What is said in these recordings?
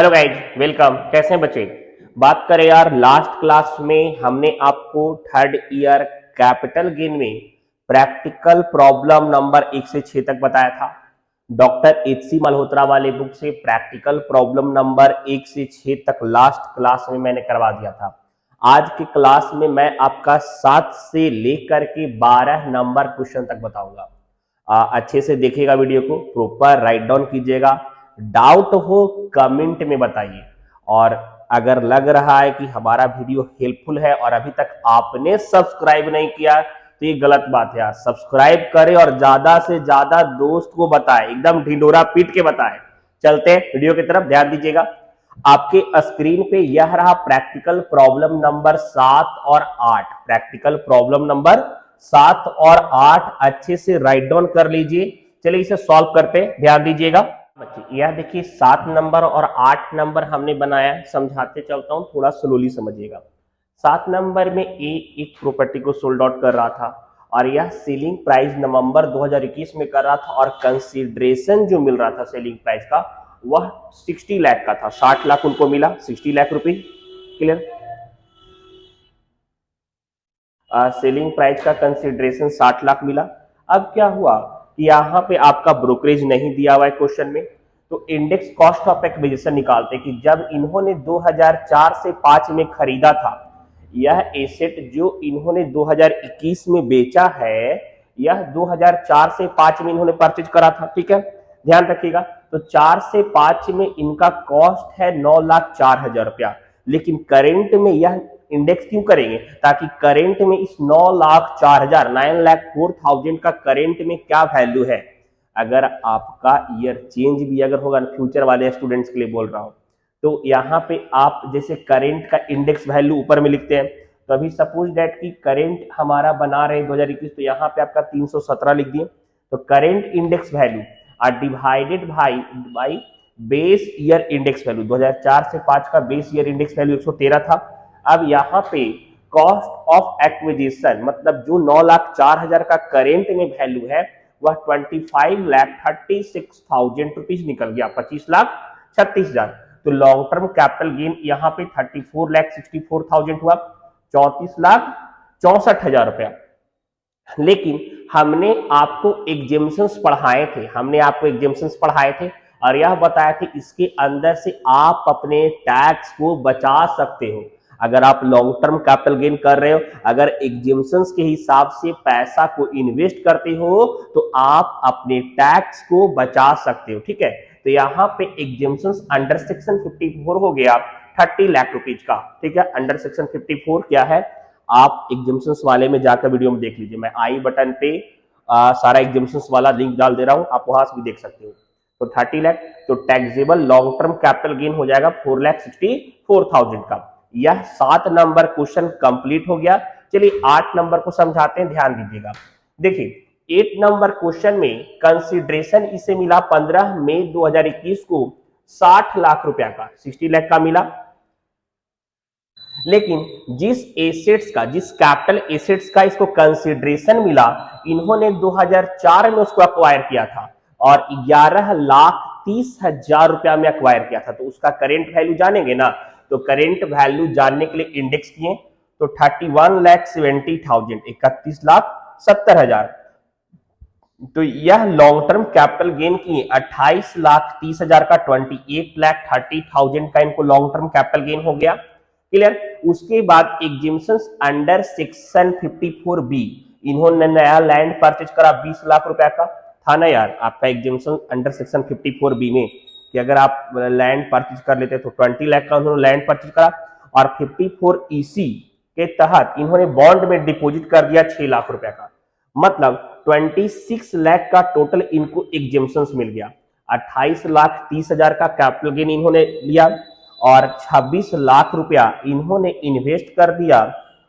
Hello guys, welcome. कैसे हैं बच्चे? बात करें यार, लास्ट क्लास में हमने आपको थर्ड ईयर कैपिटल गेन में प्रैक्टिकल प्रॉब्लम नंबर 1 से 6 तक बताया था। डॉक्टर एच.सी. मल्होत्रा वाले बुक से प्रैक्टिकल प्रॉब्लम नंबर 1 से 6 तक लास्ट क्लास में मैंने करवा दिया था। आज की क्लास में मैं आपका 7 से लेकर के 12 नंबर क्वेश्चन तक बताऊंगा। अच्छे से देखिएगा, वीडियो को प्रॉपर राइट डाउन कीजिएगा। डाउट हो कमेंट में बताइए। और अगर लग रहा है कि हमारा वीडियो हेल्पफुल है और अभी तक आपने सब्सक्राइब नहीं किया तो ये गलत बात है यार। सब्सक्राइब करें और ज्यादा से ज्यादा दोस्त को बताएं, एकदम ढिंडोरा पीट के बताएं। चलते हैं वीडियो की तरफ, ध्यान दीजिएगा। आपके स्क्रीन पे यह रहा प्रैक्टिकल प्रॉब्लम नंबर 7 और 8। प्रैक्टिकल प्रॉब्लम नंबर 7 और 8 अच्छे से राइट डाउन कर लीजिए। चलिए इसे सॉल्व करते हैं, ध्यान दीजिएगा बच्चे। यह देखिए 7 नंबर और 8 नंबर हमने बनाया, समझाते चलता हूं, थोड़ा स्लोली समझिएगा। 7 नंबर में ए एक प्रॉपर्टी को सोल्ड आउट कर रहा था और यह सेलिंग प्राइस नवंबर 2021 में कर रहा था और कंसीडरेशन जो मिल रहा था सेलिंग प्राइस का वह 60 लाख का था। 60 लाख उनको मिला, 60 लाख रुपए। क्लियर? सेलिंग प्राइस का कंसीडरेशन 60 लाख मिला। अब क्या हुआ कि यहाँ पे आपका ब्रोकरेज नहीं दिया हुआ है क्वेश्चन में, तो इंडेक्स कॉस्ट ऑफ एक्विजिशन निकालते कि जब इन्होंने 2004 से 5 में खरीदा था, यह एसेट जो इन्होंने 2021 में बेचा है, यह 2004 से 5 में इन्होंने परचेज करा था। ठीक है, ध्यान रखिएगा। तो 4 से 5 में इनका कॉस्ट है 9,04,000 रुपया, लेकिन करेंट में यह इंडेक्स क्यों करेंगे? ताकि करेंट में इस 9,04,000 9,04,000 का करेंट में क्या वैल्यू है। अगर आपका ईयर चेंज भी अगर होगा, फ्यूचर वाले स्टूडेंट्स के लिए बोल रहा हूं, तो यहाँ पे आप जैसे करेंट का इंडेक्स वैल्यू ऊपर में लिखते हैं, तो अभी सपोज डेट की करेंट हमारा बना रहे 2021, तो यहाँ पे आपका 317 लिख दिए। तो current index value R divided by base year index value. 2004 से 5 का बेस ईयर इंडेक्स वैल्यू 113 था। अब यहाँ पे कॉस्ट ऑफ एक्विजिशन मतलब जो 9,04,000 का करेंट में वैल्यू है वह 25,36,000 रुपीज निकल गया, 25,36,000। तो लॉन्ग टर्म कैपिटल गेन यहाँ पे 34,64,000 हुआ, 34,64,000 रुपया। लेकिन हमने आपको एग्जेम्पशंस पढ़ाए थे और यह बताया था इसके अंदर से आप अपने टैक्स को बचा सकते हो। अगर आप लॉन्ग टर्म कैपिटल गेन कर रहे हो, अगर एग्जेम्पशंस के हिसाब से पैसा को इन्वेस्ट करते हो तो आप अपने टैक्स को बचा सकते हो। ठीक है, तो यहाँ पे एग्जेम्पशंस अंडर सेक्शन 54 हो गया 30 लाख रुपीज का। ठीक है, अंडर सेक्शन 54 क्या है, आप एग्जेम्पशंस वाले में जाकर वीडियो में देख लीजिए। मैं आई बटन पे सारा एग्जेम्पशंस वाला लिंक डाल दे रहा हूं, आप वहां से भी देख सकते हो। तो 30 लाख, तो taxable long term capital gain हो जाएगा 4,64,000 का। यह 7 नंबर क्वेश्चन कंप्लीट हो गया। चलिए 8 नंबर को समझाते हैं, ध्यान दीजिएगा। देखिए 8 नंबर क्वेश्चन में कंसीडरेशन इसे मिला 15 मई 2021 को 60 लाख रुपया का, 60 लाख का मिला। लेकिन जिस कैपिटल एसेट्स का इसको कंसीडरेशन मिला, इन्होंने 2004 में उसको अक्वायर किया था और 11,30,000 रुपया में अक्वायर किया था। तो उसका करेंट वैल्यू जानेंगे ना, तो करेंट वैल्यू जानने के लिए इंडेक्स किए तो 31,70,000, 31,70,000। तो यह लॉन्ग टर्म कैपिटल गेन किए 28,30,000 का, 28,30,000 का इनको लॉन्ग टर्म कैपिटल गेन हो गया। क्लियर? उसके बाद एग्जेम्पशंस अंडर सेक्शन 54 बी, इन्होंने नया लैंड परचेज करा 20 लाख रुपया का। था ना यार आपका एग्जेम्पशन अंडर सेक्शन 54 बी में कि अगर आप लैंड परचेज कर लेते तो 20 लाख का उन्होंने लैंड परचेज करा, और 54 ईसी के तहत इन्होंने बॉन्ड में डिपोजिट कर दिया 6 लाख रुपया का। मतलब 26 लाख का टोटल इनको एग्जेम्पशंस मिल गया। 28,30,000 का कैपिटल गेन इन्होंने लिया और 26 लाख रुपया इन्होंने इन्वेस्ट कर दिया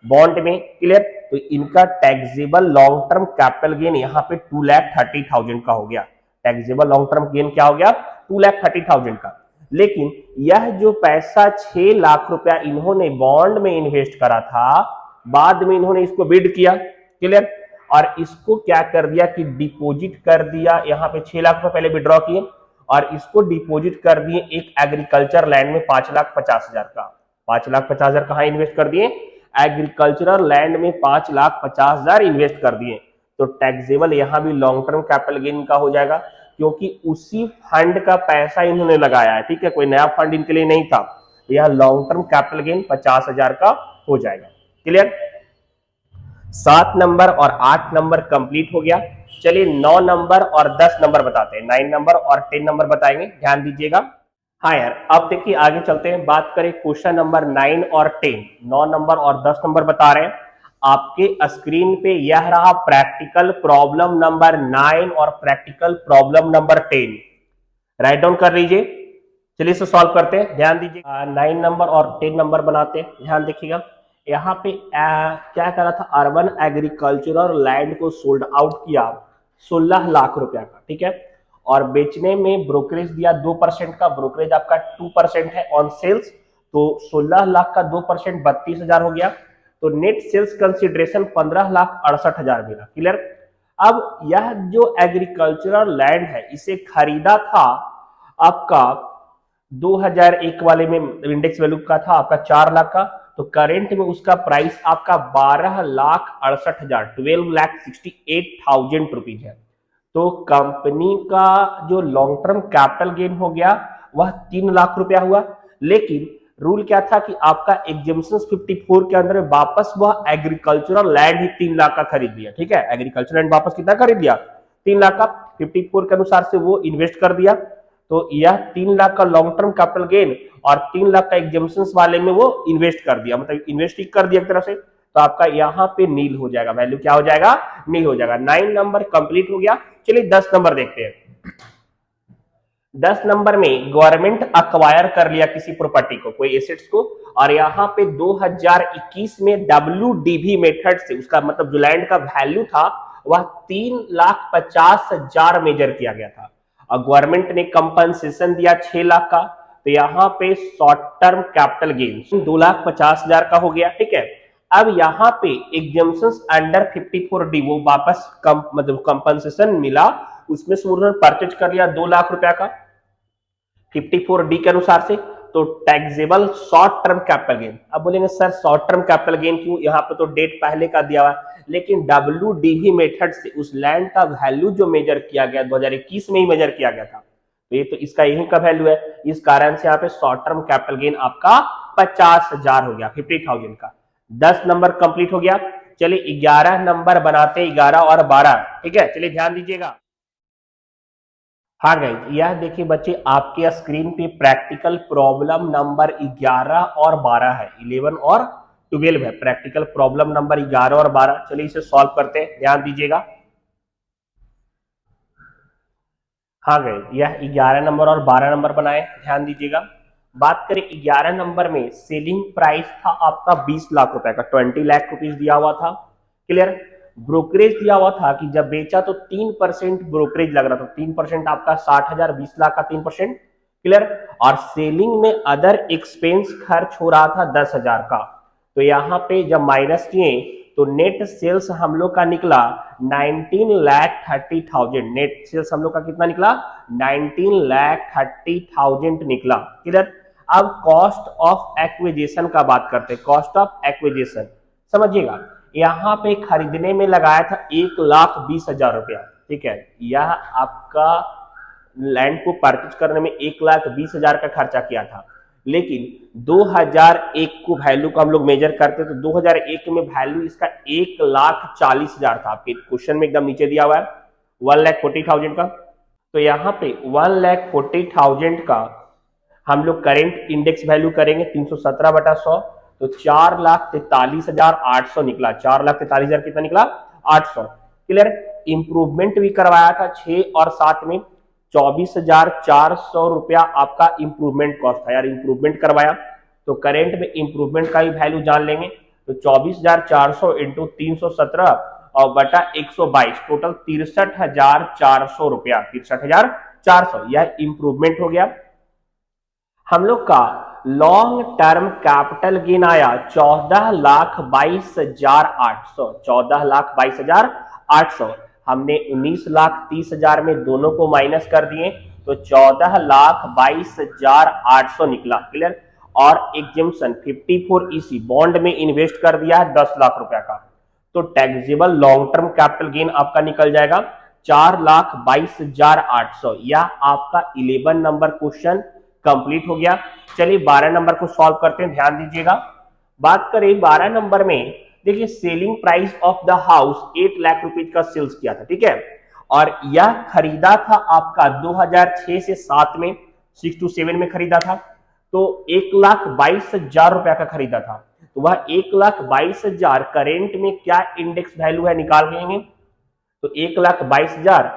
बॉन्ड में। क्लियर? तो इनका taxable long term capital gain यहाँ पे 2,30,000 का हो गया। टैक्सेबल लॉन्ग टर्म गेन क्या हो गया? 2,30,000 का। लेकिन यह जो पैसा 6 लाख रुपया इन्होंने बॉन्ड में इन्वेस्ट करा था, बाद में इन्होंने इसको बिड किया। क्लियर? और इसको क्या कर दिया कि डिपॉजिट कर दिया। यहाँ पे 6 लाख रुपए पहले विड्रॉ किए और इसको डिपॉजिट कर दिए एक एग्रीकल्चर लैंड में 5,50,000 का। 5,50,000 कहाँ इन्वेस्ट कर दिए? एग्रीकल्चरल लैंड में 5,50,000 इन्वेस्ट कर दिए। तो टैक्सेबल यहां भी लॉन्ग टर्म कैपिटल गेन का हो जाएगा, क्योंकि उसी फंड का पैसा इन्होंने लगाया है। ठीक है, कोई नया फंड इनके लिए नहीं था। यह लॉन्ग टर्म कैपिटल गेन 50,000 का हो जाएगा। क्लियर? 7 नंबर और 8 नंबर कंप्लीट हो गया। चलिए 9 नंबर और 10 नंबर बताते हैं। 9 नंबर और 10 नंबर बताएंगे, ध्यान दीजिएगा। हाँ यार, अब देखिए आगे चलते हैं, बात करें क्वेश्चन नंबर 9 और 10। 9 नंबर और 10 नंबर बता रहे हैं आपके स्क्रीन पे। यह रहा प्रैक्टिकल प्रॉब्लम नंबर 9 और practical problem number 10। Write down कर लीजिए। चलिए इसे सॉल्व करते हैं, ध्यान दीजिए। 9 नंबर और 10 नंबर बनाते हैं, ध्यान देखिएगा। यहाँ पे क्या करा था, अर्बन एग्रीकल्चरल लैंड को सोल्ड आउट किया 16 लाख रुपया का। ठीक है, और बेचने में ब्रोकरेज दिया 2% का, ब्रोकरेज आपका 2% है ऑन सेल्स। तो 16 लाख का 2% 32,000 हो गया। तो नेट सेल्स कंसिडरेशन 15,68,000 मिला। क्लियर? अब यह जो एग्रीकल्चरल लैंड है इसे खरीदा था आपका 2001 वाले में, इंडेक्स वैल्यू का था आपका 4 लाख का। तो करेंट में उसका प्राइस आपका 12,68,000, 12,68,000 रुपीज है। तो कंपनी का जो लॉन्ग टर्म कैपिटल गेन हो गया वह 3 लाख रुपया हुआ। लेकिन रूल क्या था कि आपका एग्जेम्पशन 54 के अंदर वापस वह एग्रीकल्चरल लैंड ही 3 लाख का खरीद लिया। ठीक है, एग्रीकल्चरल लैंड वापस कितना खरीद लिया? 3 लाख का। 54 के अनुसार से वो इन्वेस्ट कर दिया। तो यह 3 लाख का लॉन्ग टर्म कैपिटल गेन और 3 लाख का एग्जेम्पशन वाले में वो इन्वेस्ट कर दिया, मतलब इन्वेस्ट ही कर दिया एक तरह से। तो आपका यहाँ पे नील हो जाएगा, वैल्यू क्या हो जाएगा? नील हो जाएगा। 9 नंबर कंप्लीट हो गया। चलिए 10 नंबर देखते हैं। 10 नंबर में गवर्नमेंट अक्वायर कर लिया किसी प्रॉपर्टी को, कोई एसेट्स को, और यहाँ पे 2021 में WDV मेथड से उसका मतलब जो लैंड का वैल्यू था वह 3,50,000 मेजर किया गया था। और गवर्नमेंट ने कंपनसेशन दिया 6 लाख का। तो यहाँ पे शॉर्ट टर्म कैपिटल गेन 2,50,000 का हो गया। ठीक है, अब यहाँ पे एग्जेम्पशंस अंडर 54D वो वापस मतलब कंपनसेशन मिला, उसमें से उन्होंने परचेज कर लिया 2 लाख रुपया का 54D के अनुसार से। तो taxable short term capital gain. अब बोलेंगे sir short term capital gain क्यों? यहाँ पे तो डेट पहले का दिया हुआ है, लेकिन WDV मेथड से उस लैंड का वैल्यू जो मेजर किया गया 2021 में ही मेजर किया गया था, तो ये तो इसका यही का वैल्यू है। इस कारण से यहाँ पे शॉर्ट टर्म कैपिटल गेन आपका 50,000 हो गया, 50,000 का। 10 नंबर कंप्लीट हो गया। चलिए 11 नंबर बनाते, 11 और 12। ठीक है, चलिए ध्यान दीजिएगा। हाँ गाइस, यह देखिए बच्चे आपके स्क्रीन पे प्रैक्टिकल प्रॉब्लम नंबर 11 और 12 है, 11 और 12 है। प्रैक्टिकल प्रॉब्लम नंबर 11 और 12। चलिए इसे सॉल्व करते हैं, ध्यान दीजिएगा। हाँ गाइस, यह 11 नंबर और 12 नंबर बनाए, ध्यान दीजिएगा। बात करें 11 नंबर में, सेलिंग प्राइस था आपका 20 लाख रुपए का, 20 लाख रुपीज दिया हुआ था। क्लियर? ब्रोकरेज दिया हुआ था कि जब बेचा तो 3% ब्रोकरेज लग रहा था। 3% आपका 60,000, 20 लाख का 3%। क्लियर? और सेलिंग में अदर एक्सपेंस खर्च हो रहा था 10,000 का। तो यहाँ पे जब माइनस किए तो नेट सेल्स हम लोग का निकला 19,30,000। नेट सेल्स हम लोग का कितना निकला? 19,30,000 निकला। क्लियर? अब कॉस्ट ऑफ एक्विजिशन का बात करते हैं। कॉस्ट ऑफ एक्विजिशन समझिएगा, यहाँ पे खरीदने में लगाया था 1,20,000 रुपया। ठीक है, यह आपका लैंड को परचेज करने में 1,20,000 का खर्चा किया था। लेकिन 2001 को वैल्यू को हम लोग मेजर करते तो 2001 में वैल्यू इसका 1,40,000 था। आपके क्वेश्चन में एकदम नीचे दिया हुआ है 1,40,000 का। तो यहाँ पे 1,40,000 का हम लोग करेंट इंडेक्स वैल्यू करेंगे 317/100, तो 4,43,800 निकला। 4,43,000 कितना निकला? 800। क्लियर? इंप्रूवमेंट भी करवाया था 6 और 7 में, 24,400 रुपया आपका इंप्रूवमेंट कॉस्ट था यार। इंप्रूवमेंट करवाया तो करेंट में इंप्रूवमेंट का भी वैल्यू जान लेंगे। तो 24,400 इंटू 317 और बटा 122, टोटल 63,400 रुपया, 63,400 यह इंप्रूवमेंट हो गया। हम लोग का लॉन्ग टर्म कैपिटल गेन आया 14,22,800, 14,22,800। हमने 19,30,000 में दोनों को माइनस कर दिए तो 14,22,800 निकला। क्लियर। और एग्जेम्पशन 54 ईसी बॉन्ड में इन्वेस्ट कर दिया है 10 लाख रुपया का, तो taxable long term capital gain आपका निकल जाएगा 4,22,800। यह आपका 11 नंबर क्वेश्चन कंप्लीट हो गया। चलिए 12 नंबर को सॉल्व करते हैं, ध्यान दीजिएगा। बात करें 12 नंबर में, देखिए selling price of the house 8 lakh rupees का सेल्स किया था, ठीक है, और यह खरीदा था आपका 2006 से 7 में, 6 to 7 में खरीदा था, तो 1,22,000 रुपया का खरीदा था। तो वह 1,22,000 करेंट में क्या इंडेक्स वैल्यू है निकाल लेंगे, तो 1,22,000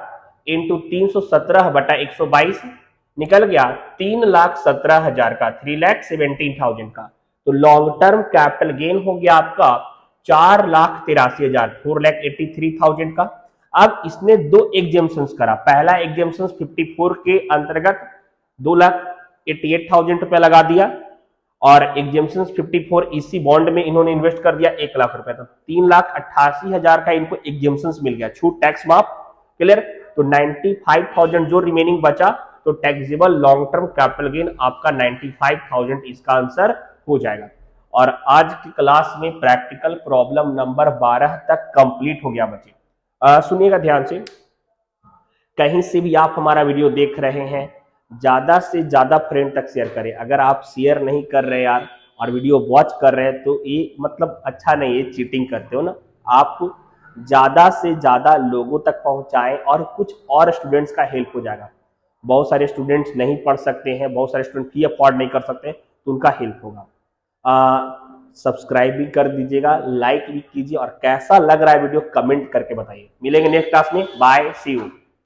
इंटू 317/122 निकल गया 3,17,000 का, 3,17,000 का। तो लॉन्ग टर्म कैपिटल गेन हो गया आपका 4,83,000, 4,83,000 का। अब इसने दो एग्जेम्पशंस करा। पहला एग्जेम्पशन 54 के अंतर्गत 2,88,000 रुपया लगा दिया, और एग्जेम्पशन 54 इसी बॉन्ड में इन्होंने इन्वेस्ट कर दिया 1 लाख रुपया, तो 3,88,000 का इनको एग्जेम्पशन मिल गया, छूट टैक्स माफ। क्लियर। तो 95,000 जो रिमेनिंग बचा, तो taxable long term capital gain आपका 95,000 इसका आंसर हो जाएगा। और आज की क्लास में प्रैक्टिकल प्रॉब्लम नंबर 12 तक कंप्लीट हो गया बच्चे। सुनिएगा ध्यान से, कहीं से भी आप हमारा वीडियो देख रहे हैं, ज्यादा से ज्यादा फ्रेंड तक शेयर करें। अगर आप शेयर नहीं कर रहे यार और वीडियो वॉच कर रहे हैं, तो ये मतलब अच्छा नहीं है, चीटिंग करते हो ना। आप ज्यादा से ज्यादा लोगों तक पहुंचाएं और कुछ और स्टूडेंट्स का हेल्प हो जाएगा। बहुत सारे स्टूडेंट्स नहीं पढ़ सकते हैं, बहुत सारे स्टूडेंट फी अफोर्ड नहीं कर सकते, तो उनका हेल्प होगा। सब्सक्राइब भी कर दीजिएगा, लाइक भी कीजिए, और कैसा लग रहा है वीडियो कमेंट करके बताइए। मिलेंगे नेक्स्ट क्लास में, बाय, सी यू।